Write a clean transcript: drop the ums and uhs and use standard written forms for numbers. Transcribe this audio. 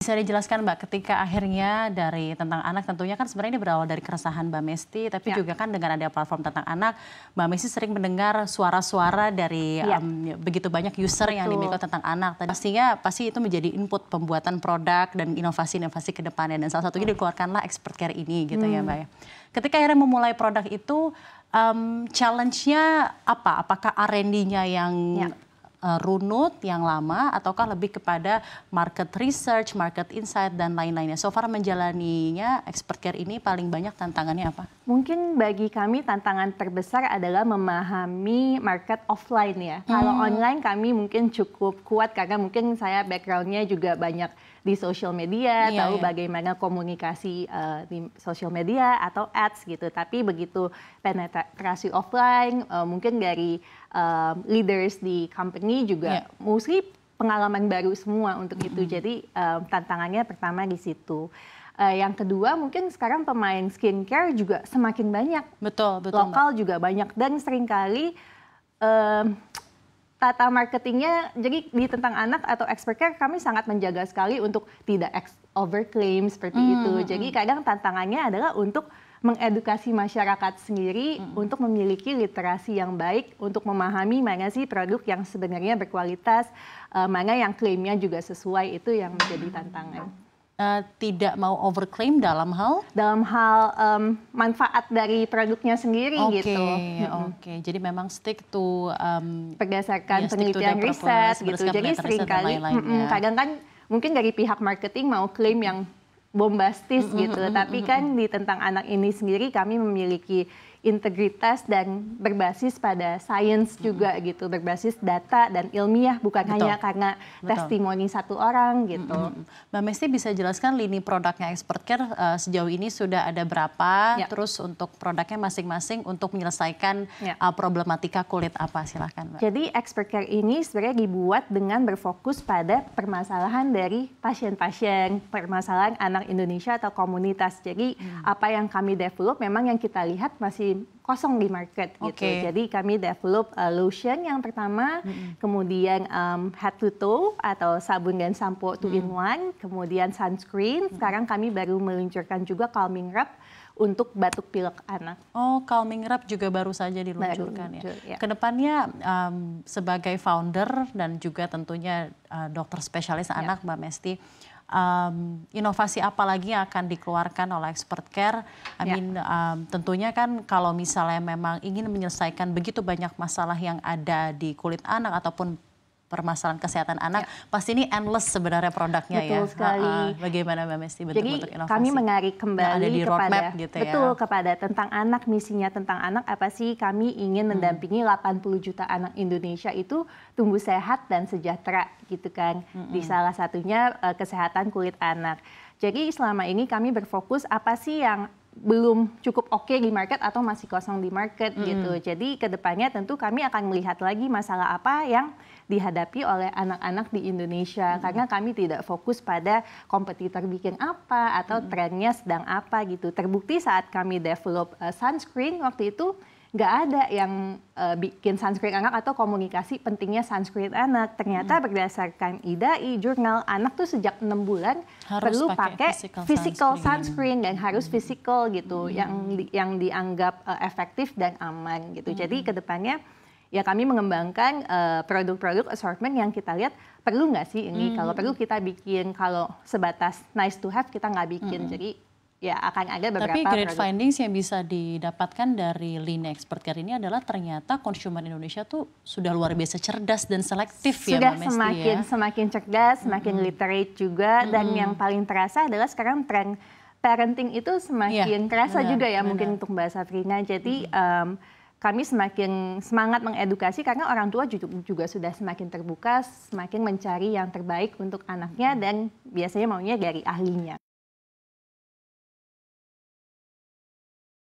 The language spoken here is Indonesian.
Bisa dijelaskan Mbak, ketika akhirnya dari tentang anak tentunya kan sebenarnya ini berawal dari keresahan Mbak Mesti, tapi juga kan dengan ada platform tentang anak, Mbak Mesti sering mendengar suara-suara dari begitu banyak user yang dimiliki tentang anak. Dan pastinya pasti itu menjadi input pembuatan produk dan inovasi-inovasi ke depannya. Dan salah satunya dikeluarkanlah Expert Care ini gitu ya Mbak ya. Ketika akhirnya memulai produk itu, challenge-nya apa? Apakah R&D-nya yang runut, yang lama, ataukah lebih kepada market research, market insight, dan lain-lainnya? So far menjalaninya Expert Care ini paling banyak tantangannya apa? Mungkin bagi kami tantangan terbesar adalah memahami market offline ya. Kalau online kami mungkin cukup kuat karena mungkin saya background-nya juga banyak di social media, tahu bagaimana komunikasi di social media atau ads gitu. Tapi begitu penetrasi offline, mungkin dari leaders di company juga mostly pengalaman baru semua untuk itu. Jadi tantangannya pertama di situ. Yang kedua mungkin sekarang pemain skincare juga semakin banyak. Betul. Lokal juga banyak dan seringkali tata marketingnya, jadi di tentang anak atau Expert Care kami sangat menjaga sekali untuk tidak overclaim seperti itu. Jadi kadang tantangannya adalah untuk mengedukasi masyarakat sendiri untuk memiliki literasi yang baik, untuk memahami mana sih produk yang sebenarnya berkualitas, mana yang klaimnya juga sesuai, itu yang menjadi tantangan. Tidak mau overclaim dalam hal manfaat dari produknya sendiri gitu. Oke. Jadi memang stick to berdasarkan penelitian riset gitu. Jadi seringkali kadang kan mungkin dari pihak marketing mau klaim yang bombastis gitu. Tapi kan di tentang anak ini sendiri kami memiliki integritas dan berbasis pada sains juga gitu, berbasis data dan ilmiah, bukan hanya karena testimoni satu orang gitu. Mbak Mesti bisa jelaskan lini produknya Expert Care sejauh ini sudah ada berapa, terus untuk produknya masing-masing untuk menyelesaikan problematika kulit apa, silahkan Mbak. Jadi Expert Care ini sebenarnya dibuat dengan berfokus pada permasalahan dari pasien-pasien, permasalahan anak Indonesia atau komunitas. Jadi apa yang kami develop memang yang kita lihat masih kosong di market gitu. Jadi kami develop lotion yang pertama, kemudian head to toe atau sabun dan sampo 2-in-1, kemudian sunscreen. Sekarang kami baru meluncurkan juga calming wrap untuk batuk pilek anak. Oh, calming wrap juga baru saja diluncurkan Kedepannya sebagai founder dan juga tentunya dokter spesialis anak Mbak Mesti, inovasi apa lagi yang akan dikeluarkan oleh Expert Care? Tentunya kan kalau misalnya memang ingin menyelesaikan begitu banyak masalah yang ada di kulit anak ataupun permasalahan kesehatan anak, pasti ini endless sebenarnya produknya. Betul sekali. Bagaimana Mbak Mesti bentuk-bentuk inovasi? Kami menarik kembali ada di roadmap gitu kepada tentang anak, misinya tentang anak apa sih? Kami ingin mendampingi 80 juta anak Indonesia itu tumbuh sehat dan sejahtera gitu kan. Di salah satunya kesehatan kulit anak. Jadi selama ini kami berfokus apa sih yang belum cukup oke di market atau masih kosong di market gitu. Jadi kedepannya tentu kami akan melihat lagi masalah apa yang dihadapi oleh anak-anak di Indonesia, karena kami tidak fokus pada kompetitor bikin apa atau trennya sedang apa gitu. Terbukti saat kami develop sunscreen waktu itu nggak ada yang bikin sunscreen anak atau komunikasi pentingnya sunscreen anak. Ternyata berdasarkan IDAI, jurnal anak tuh sejak 6 bulan perlu pakai physical sunscreen dan harus physical gitu, yang dianggap efektif dan aman gitu. Jadi kedepannya ya kami mengembangkan produk-produk assortment yang kita lihat perlu nggak sih ini, kalau perlu kita bikin, kalau sebatas nice to have kita nggak bikin. Jadi ya akan ada beberapa Tapi great findings yang bisa didapatkan dari lini Expert Care ini adalah ternyata konsumen Indonesia tuh sudah luar biasa cerdas dan selektif sudah ya Mbak Mesti semakin cerdas, semakin literate juga, dan yang paling terasa adalah sekarang tren parenting itu semakin terasa juga ya, mungkin untuk Mbak Safrina. Jadi kami semakin semangat mengedukasi karena orang tua juga sudah semakin terbuka, semakin mencari yang terbaik untuk anaknya dan biasanya maunya dari ahlinya.